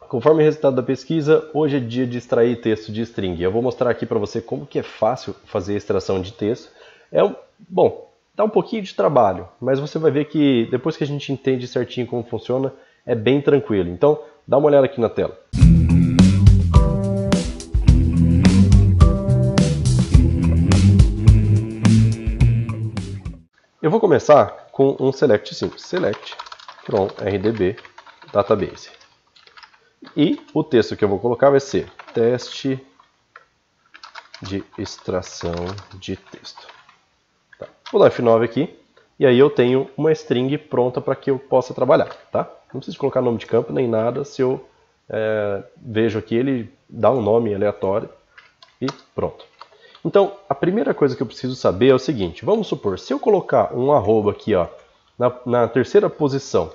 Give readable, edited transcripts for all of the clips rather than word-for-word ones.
conforme o resultado da pesquisa, hoje é dia de extrair texto de string. Eu vou mostrar aqui para você como que é fácil fazer a extração de texto. Bom, dá um pouquinho de trabalho, mas você vai ver que depois que a gente entende certinho como funciona, é bem tranquilo. Então, dá uma olhada aqui na tela. Eu vou começar com um select simples. Select from RDB database. E o texto que eu vou colocar vai ser teste de extração de texto. Tá. Vou dar F9 aqui. E aí eu tenho uma string pronta para que eu possa trabalhar. Tá? Não preciso colocar nome de campo nem nada. Se eu vejo aqui, ele dá um nome aleatório e pronto. Então, a primeira coisa que eu preciso saber é o seguinte. Vamos supor, se eu colocar um arroba aqui ó, na terceira posição,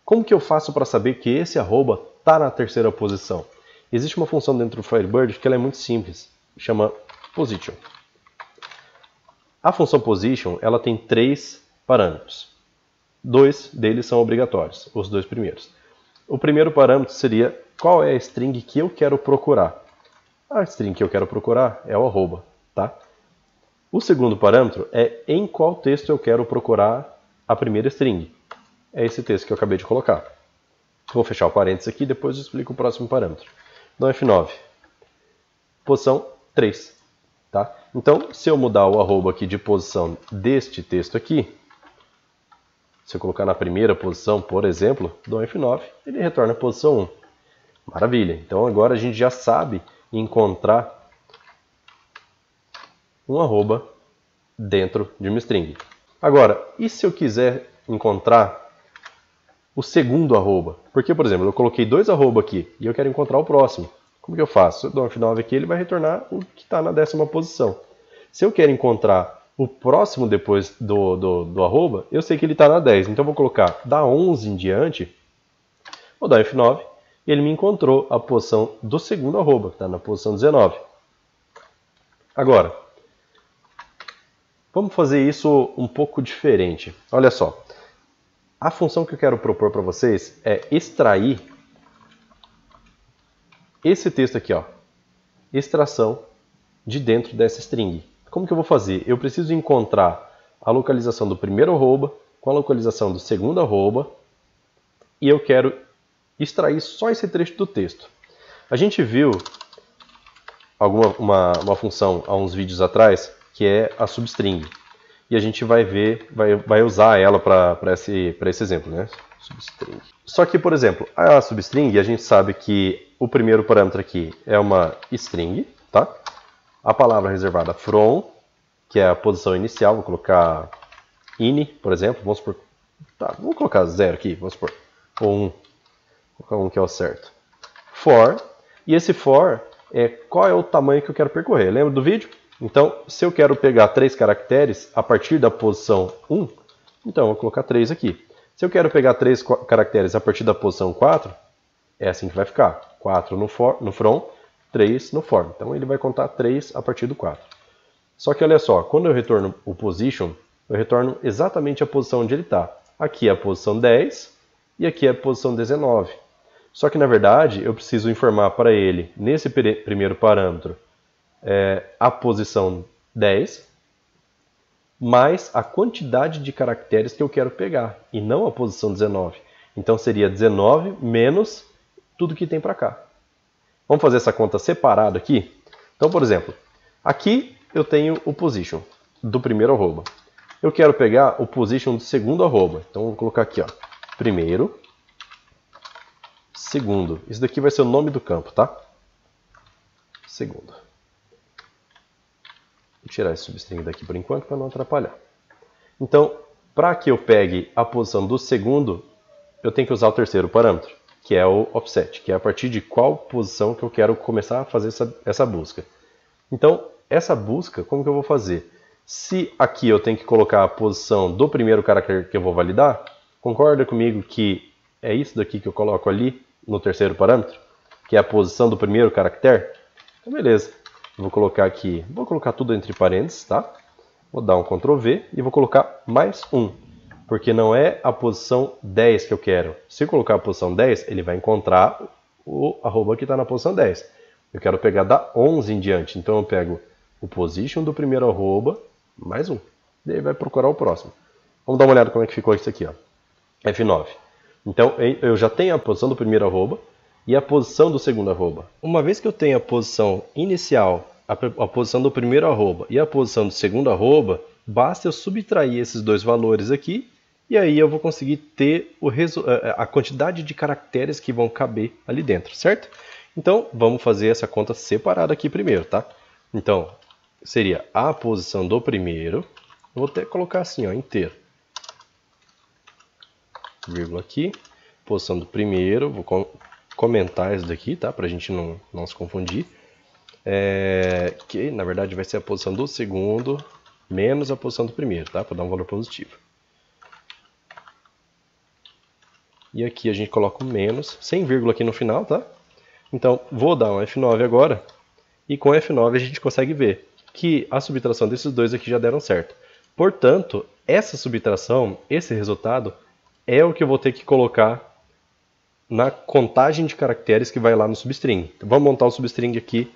como que eu faço para saber que esse arroba está na terceira posição? Existe uma função dentro do Firebird que ela é muito simples, chama position. A função position ela tem 3 parâmetros. 2 deles são obrigatórios, os 2 primeiros. O primeiro parâmetro seria qual é a string que eu quero procurar. A string que eu quero procurar é o arroba. Tá? O segundo parâmetro é em qual texto eu quero procurar a primeira string. É esse texto que eu acabei de colocar. Vou fechar o parênteses aqui e depois eu explico o próximo parâmetro. Então F9. Posição 3. Tá? Então, se eu mudar o arroba aqui de posição deste texto aqui, se eu colocar na primeira posição, por exemplo, dou F9, ele retorna a posição 1. Maravilha. Então agora a gente já sabe encontrar um arroba dentro de uma string. Agora, e se eu quiser encontrar o segundo arroba? Porque, por exemplo, eu coloquei 2 arroba aqui e eu quero encontrar o próximo. Como que eu faço? Eu dou um F9 aqui, ele vai retornar o que está na 10ª posição. Se eu quero encontrar o próximo depois do arroba, eu sei que ele está na 10. Então eu vou colocar da 11 em diante, vou dar F9 e ele me encontrou a posição do segundo arroba, que está na posição 19. Agora, vamos fazer isso um pouco diferente. Olha só. A função que eu quero propor para vocês é extrair esse texto aqui, ó, extração de dentro dessa string. Como que eu vou fazer? Eu preciso encontrar a localização do primeiro arroba com a localização do segundo arroba e eu quero extrair só esse trecho do texto. A gente viu uma função há uns vídeos atrás que é a substring. E a gente vai ver, vai usar ela para esse exemplo, né? Substring. Só que, por exemplo, a substring, a gente sabe que o primeiro parâmetro aqui é uma string, tá? A palavra reservada from, que é a posição inicial, vou colocar ini, por exemplo, vamos supor, tá, vamos colocar 0 aqui, vamos supor, ou 1, vou colocar 1 que é o certo. For, e esse for é qual é o tamanho que eu quero percorrer, lembra do vídeo? Então, se eu quero pegar 3 caracteres a partir da posição 1, então eu vou colocar 3 aqui. Se eu quero pegar 3 caracteres a partir da posição 4, é assim que vai ficar. 4 no from, 3 no for. Então ele vai contar 3 a partir do 4. Só que olha só, quando eu retorno o position, eu retorno exatamente a posição onde ele está. Aqui é a posição 10 e aqui é a posição 19. Só que na verdade eu preciso informar para ele, nesse primeiro parâmetro, a posição 10 mais a quantidade de caracteres que eu quero pegar, e não a posição 19. Então seria 19 menos tudo que tem para cá. Vamos fazer essa conta separada aqui? Então, por exemplo, aqui eu tenho o position do primeiro arroba. Eu quero pegar o position do segundo arroba. Então vou colocar aqui, ó, primeiro, segundo. Isso daqui vai ser o nome do campo, tá? Segundo. Vou tirar esse substring daqui por enquanto para não atrapalhar. Então, para que eu pegue a posição do segundo, eu tenho que usar o terceiro parâmetro, que é o offset, que é a partir de qual posição que eu quero começar a fazer essa busca. Então, essa busca, como que eu vou fazer? Se aqui eu tenho que colocar a posição do primeiro caractere que eu vou validar, concorda comigo que é isso daqui que eu coloco ali no terceiro parâmetro? Que é a posição do primeiro caractere? Então, beleza. Vou colocar aqui, vou colocar tudo entre parênteses, tá? Vou dar um Ctrl V e vou colocar mais 1. Porque não é a posição 10 que eu quero. Se eu colocar a posição 10, ele vai encontrar o arroba que está na posição 10. Eu quero pegar da 11 em diante. Então eu pego o position do primeiro arroba, mais um. Daí vai procurar o próximo. Vamos dar uma olhada como é que ficou isso aqui, ó. F9. Então eu já tenho a posição do primeiro arroba e a posição do segundo arroba. Uma vez que eu tenho a posição inicial, a posição do primeiro arroba e a posição do segundo arroba, basta eu subtrair esses dois valores aqui e aí eu vou conseguir ter a quantidade de caracteres que vão caber ali dentro, certo? Então vamos fazer essa conta separada aqui primeiro, tá? Então seria a posição do primeiro, vou até colocar assim, ó, inteiro. Vírgula aqui, posição do primeiro, vou comentar isso daqui, tá? Pra gente não se confundir. Que na verdade vai ser a posição do segundo menos a posição do primeiro, tá? Para dar um valor positivo. E aqui a gente coloca um menos, sem vírgula aqui no final, tá? Então vou dar um F9 agora, e com F9 a gente consegue ver que a subtração desses dois aqui já deram certo. Portanto, essa subtração, esse resultado, é o que eu vou ter que colocar na contagem de caracteres que vai lá no substring. Então, vamos montar o substring aqui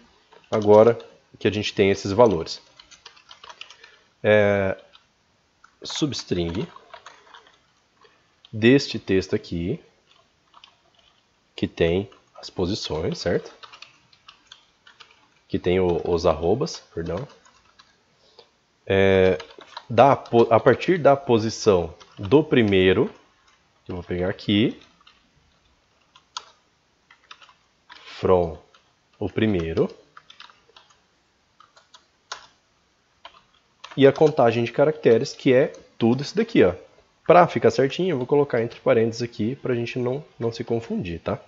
agora que a gente tem esses valores. Substring deste texto aqui, que tem as posições, certo? Que tem os arrobas, perdão. A partir da posição do primeiro, eu vou pegar aqui, from o primeiro, e a contagem de caracteres, que é tudo isso daqui, ó. Para ficar certinho, eu vou colocar entre parênteses aqui, para a gente não se confundir, tá?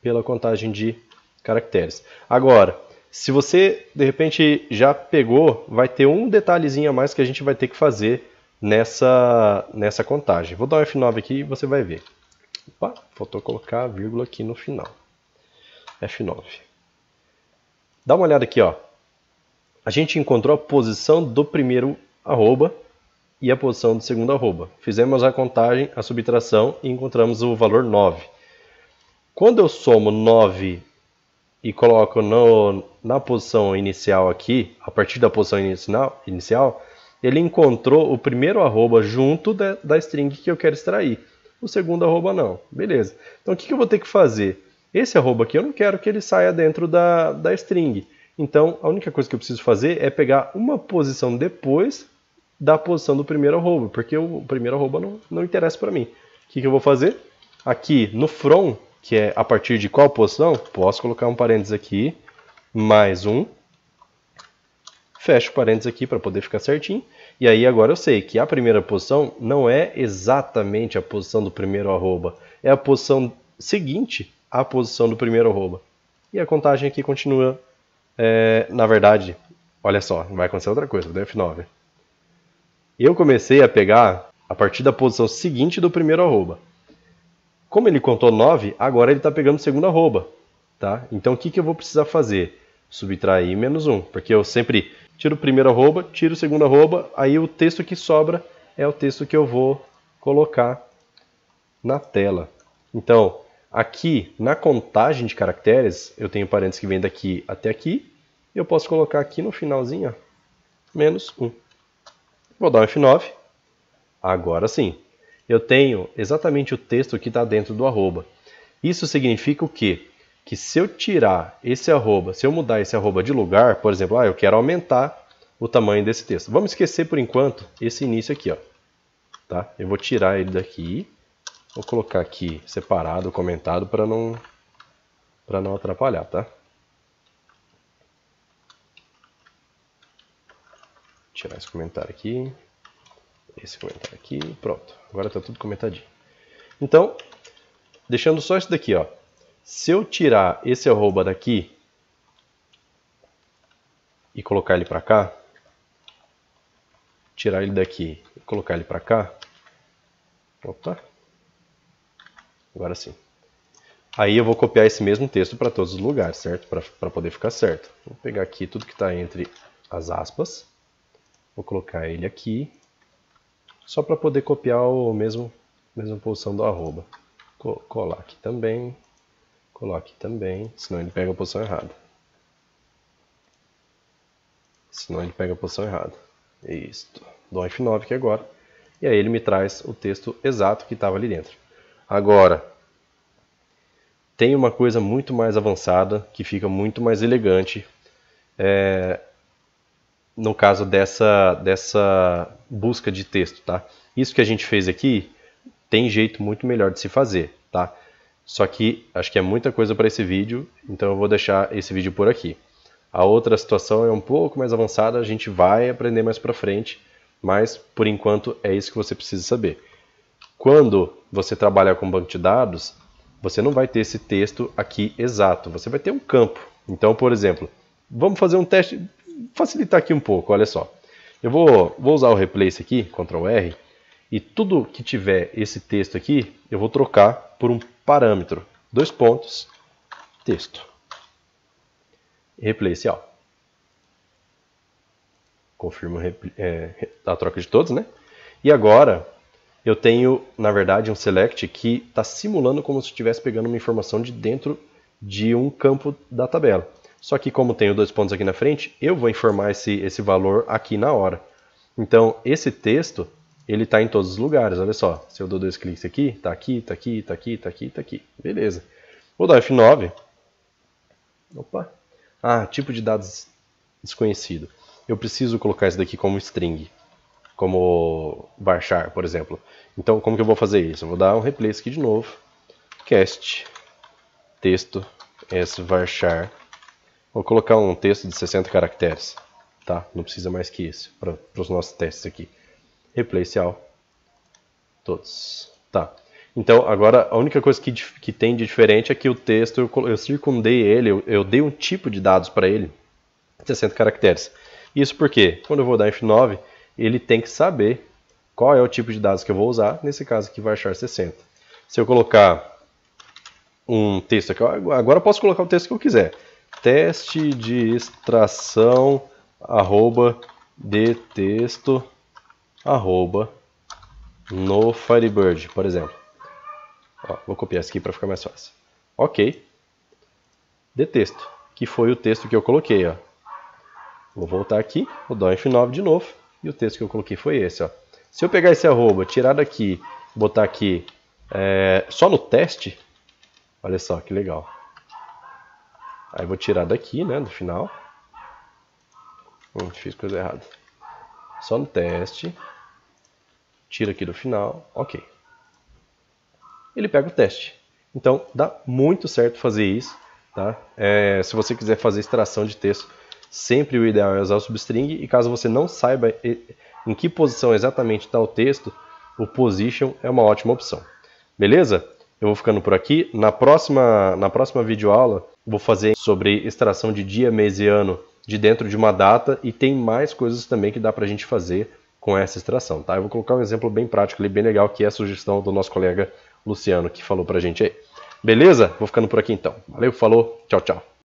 Pela contagem de caracteres. Agora, se você, de repente, já pegou, vai ter um detalhezinho a mais que a gente vai ter que fazer nessa contagem. Vou dar um F9 aqui e você vai ver. Opa, faltou colocar a vírgula aqui no final. F9. Dá uma olhada aqui, ó. A gente encontrou a posição do primeiro arroba e a posição do segundo arroba. Fizemos a contagem, a subtração e encontramos o valor 9. Quando eu somo 9 e coloco na posição inicial aqui, a partir da posição inicial, ele encontrou o primeiro arroba junto da string que eu quero extrair. O segundo arroba não. Beleza. Então o que eu vou ter que fazer? Esse arroba aqui eu não quero que ele saia dentro da string. Então, a única coisa que eu preciso fazer é pegar uma posição depois da posição do primeiro arroba, porque o primeiro arroba não interessa para mim. O que eu vou fazer? Aqui no from, que é a partir de qual posição, posso colocar um parênteses aqui, mais um, fecho o parênteses aqui para poder ficar certinho, e aí agora eu sei que a primeira posição não é exatamente a posição do primeiro arroba, é a posição seguinte à posição do primeiro arroba. E a contagem aqui continua. Na verdade, olha só, vai acontecer outra coisa, vou dar F9. Eu comecei a pegar a partir da posição seguinte do primeiro arroba. Como ele contou 9, agora ele está pegando o segundo arroba. Tá? Então o que eu vou precisar fazer? Subtrair menos 1, porque eu sempre tiro o primeiro arroba, tiro o segundo arroba, aí o texto que sobra é o texto que eu vou colocar na tela. Então, aqui, na contagem de caracteres, eu tenho parênteses que vem daqui até aqui. E eu posso colocar aqui no finalzinho, ó, menos 1. Vou dar um F9. Agora sim. Eu tenho exatamente o texto que está dentro do arroba. Isso significa o quê? Que se eu tirar esse arroba, se eu mudar esse arroba de lugar, por exemplo, eu quero aumentar o tamanho desse texto. Vamos esquecer por enquanto esse início aqui, ó. Tá? Eu vou tirar ele daqui. Vou colocar aqui separado, comentado, para não atrapalhar, tá? Tirar esse comentário aqui, esse comentário aqui, pronto. Agora está tudo comentadinho. Então, deixando só isso daqui, ó. Se eu tirar esse arroba daqui e colocar ele para cá, tirar ele daqui e colocar ele para cá, opa, agora sim. Aí eu vou copiar esse mesmo texto para todos os lugares, certo? Para poder ficar certo. Vou pegar aqui tudo que está entre as aspas. Vou colocar ele aqui, só para poder copiar a mesma posição do arroba. Colar aqui também, senão ele pega a posição errada. Isso. Dou um F9 aqui agora. E aí ele me traz o texto exato que estava ali dentro. Agora, tem uma coisa muito mais avançada, que fica muito mais elegante, no caso dessa busca de texto, tá? Isso que a gente fez aqui, tem jeito muito melhor de se fazer, tá? Só que acho que é muita coisa para esse vídeo, então eu vou deixar esse vídeo por aqui. A outra situação é um pouco mais avançada, a gente vai aprender mais para frente, mas por enquanto é isso que você precisa saber. Quando você trabalhar com banco de dados, você não vai ter esse texto aqui exato, você vai ter um campo. Então, por exemplo, vamos fazer um teste, facilitar aqui um pouco, olha só. Eu vou usar o replace aqui, Ctrl R, e tudo que tiver esse texto aqui, eu vou trocar por um parâmetro, 2 pontos, texto. Replace all. Confirmo a troca de todos, né? E agora eu tenho, na verdade, um select que está simulando como se estivesse pegando uma informação de dentro de um campo da tabela. Só que como tenho 2 pontos aqui na frente, eu vou informar esse valor aqui na hora. Então, esse texto, ele está em todos os lugares. Olha só, se eu dou 2 cliques aqui, está aqui, está aqui, está aqui, está aqui, está aqui. Beleza. Vou dar F9. Opa. Tipo de dados desconhecido. Eu preciso colocar isso daqui como string, como varchar, por exemplo. Então, como que eu vou fazer isso? Eu vou dar um replace aqui de novo. Cast, texto, varchar. Vou colocar um texto de 60 caracteres. Tá? Não precisa mais que isso para os nossos testes aqui. Replace all. Todos. Tá. Então, agora, a única coisa que tem de diferente é que o texto, eu circundei ele, eu dei um tipo de dados para ele, 60 caracteres. Isso porque, quando eu vou dar F9, ele tem que saber qual é o tipo de dados que eu vou usar, nesse caso aqui, varchar 60. Se eu colocar um texto aqui, agora eu posso colocar o texto que eu quiser. Teste de extração, de texto, no Firebird, por exemplo. Vou copiar isso aqui para ficar mais fácil. Ok. De texto, que foi o texto que eu coloquei. Vou voltar aqui, vou dar um F9 de novo. E o texto que eu coloquei foi esse. Se eu pegar esse arroba, tirar daqui, botar aqui só no teste, olha só que legal. Aí vou tirar daqui, né, do final. Fiz coisa errada. Só no teste. Tira aqui do final. Ok. Ele pega o teste. Então, dá muito certo fazer isso. Tá? Se você quiser fazer extração de texto, sempre o ideal é usar o substring. E caso você não saiba em que posição exatamente está o texto, o position é uma ótima opção. Beleza? Eu vou ficando por aqui. Na próxima videoaula, vou fazer sobre extração de dia, mês e ano de dentro de uma data. E tem mais coisas também que dá para a gente fazer com essa extração. Tá? Eu vou colocar um exemplo bem prático, bem legal, que é a sugestão do nosso colega Luciano, que falou pra gente aí. Beleza? Vou ficando por aqui então. Valeu, falou, tchau, tchau.